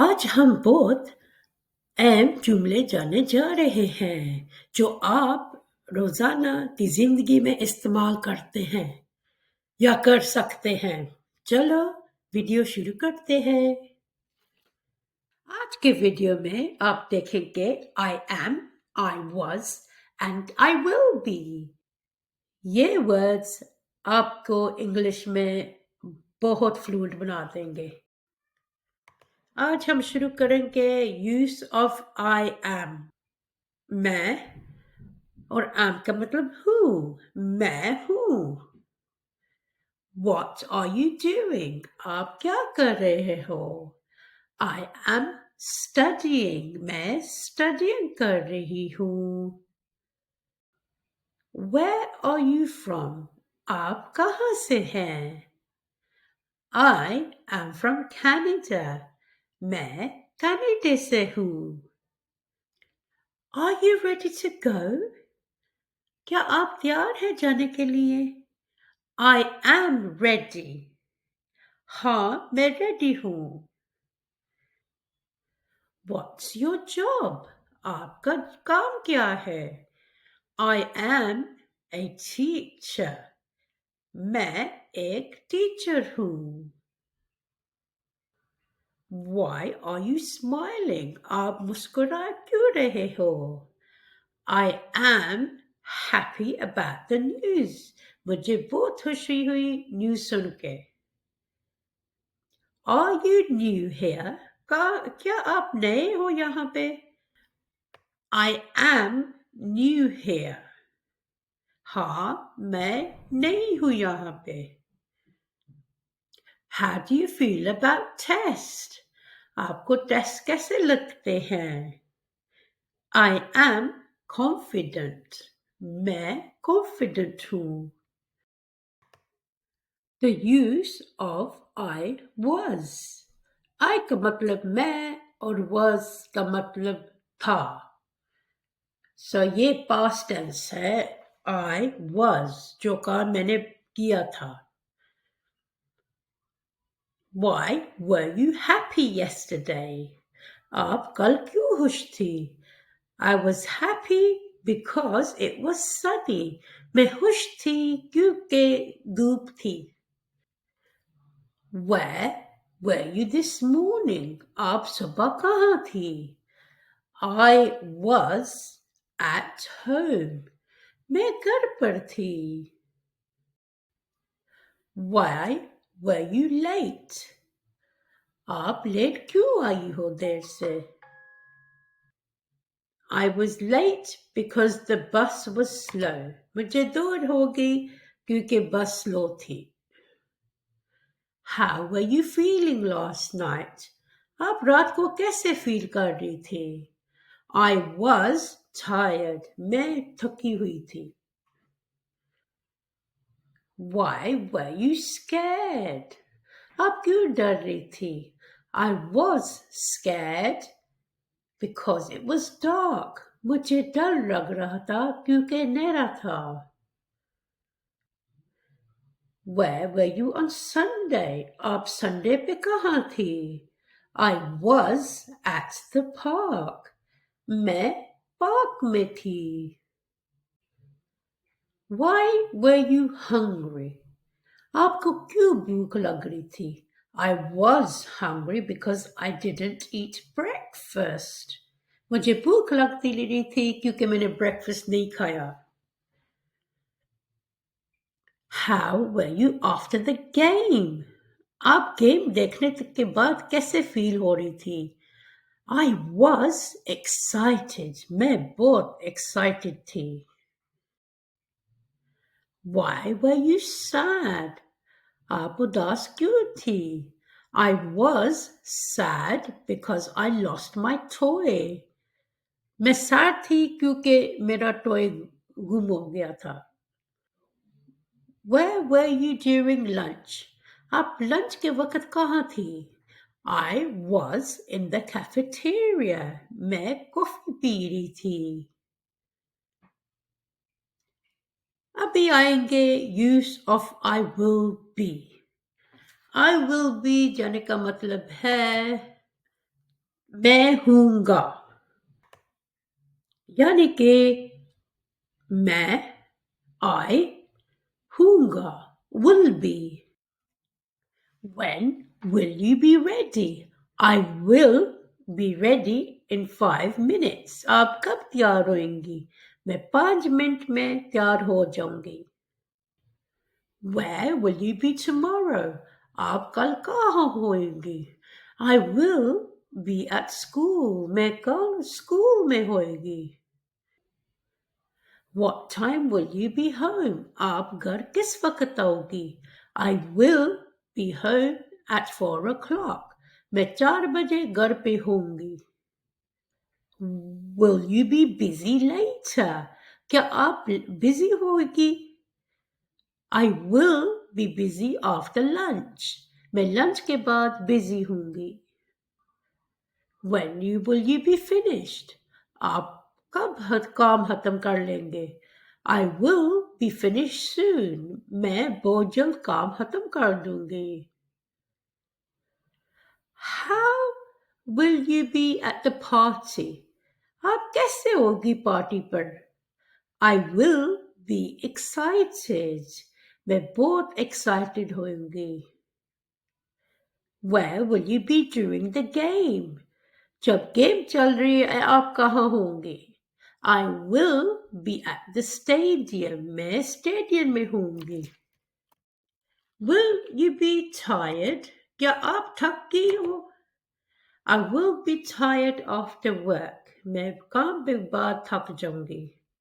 आज हम बहुत अहम जुमले जाने जा रहे हैं जो आप रोजाना की जिंदगी में इस्तेमाल करते हैं या कर सकते हैं। चलो वीडियो शुरू करते हैं। आज के वीडियो में आप देखेंगे I am, I was and I will be. ये वर्ड्स आपको इंग्लिश में बहुत फ्लुएंट बना देंगे। आज हम शुरू करेंगे यूज ऑफ आई एम। मैं और am का मतलब हूँ, मैं हूँ। What are you doing? आप क्या कर रहे हो? I am studying. मैं studying कर रही हूँ। Where are you from? आप कहाँ से हैं? I am from Canada. मैं कनाडा से हूँ। Are you ready to go? क्या आप तैयार हैं जाने के लिए? I am ready. हाँ, मैं रेडी हूँ। What's your job? आपका काम क्या है? I am a teacher. मैं एक टीचर हूँ। Why are you smiling? आप मुस्कुरा क्यों रहे हो? I am happy about the news. मुझे बहुत खुशी हुई न्यूज़ सुन के। Are you new here? क्या आप नए हो यहाँ पे? I am new here. हाँ, मैं नई हूँ यहाँ पे। How do you feel about test? आपको टेस्ट कैसे लगते हैं? I am confident. मैं confident हूँ। The use of I was. I का मतलब मैं और was का मतलब था। So ये past tense है। I was, जो काम मैंने किया था। Why were you happy yesterday? आप कल क्यों खुश थी? I was happy because it was sunny. मैं खुश थी क्योंकि धूप थी। Where were you this morning? आप सुबह कहाँ थी? I was at home. मैं घर पर थी। Why were you late? आप लेट क्यों आई हो देर से? I was late because the bus was slow. मुझे देर हो गई क्योंकि बस स्लो थी। How were you feeling last night? आप रात को कैसे फील कर रही थी? I was tired. मैं थकी हुई थी। Why were you scared? आप क्यों डर रही थी? I was scared because it was dark. मुझे डर लग रहा था क्योंकि अंधेरा था। Where were you on Sunday? आप संडे पे कहाँ थी? I was at the park. मैं पार्क में थी। Why were you hungry? आपको क्यों भूख लग रही थी? I was hungry because I didn't eat breakfast. मुझे भूख लगती रही थी क्योंकि मैंने ब्रेकफास्ट नहीं खाया। How were you after the game? आप गेम देखने के बाद कैसे फील हो रही थी? I was excited. मैं बहुत excited थी। Why were you sad? आप उदास क्यों थी? I was sad because I lost my toy. मैं sad थी क्योंकि मेरा टॉय गुम हो गया था। Where were you during lunch? आप लंच के वक्त कहाँ थी? I was in the cafeteria. मैं कॉफी पी रही थी। अभी आएंगे use of I will be. I will be जाने का मतलब है मैं हूँगा यानी कि मैं I हूँगा will be. When will you be ready? I will be ready in 5 minutes. आप कब तैयार होंगी? मैं 5 मिनट में तैयार हो जाऊंगी. Where will you be tomorrow? आप कल कहाँ होंगी? I will be at school. मैं कल स्कूल में होंगी. What time will you be home? आप घर किस वक्त आओगी? I will be home at 4 o'clock. मैं 4 बजे घर पे होंगी. Will you be busy later? क्या आप busy होगी? I will be busy after lunch. मैं lunch के बाद busy होंगी. When will you be finished? आप कब काम खत्म कर लेंगे? I will be finished soon. मैं बहुत जल्द काम खत्म कर दूंगी. How will you be at the party? आप कैसे होगी पार्टी पर? I will be excited. मैं बहुत excited होंगी. Where will you be during the game? जब गेम चल रही है आप कहाँ होंगे? I will be at the stadium. मैं स्टेडियम में होंगी. Will you be tired? क्या आप थक गई हो? I will be tired after work. मैं काम के बाद थक जाऊंगी.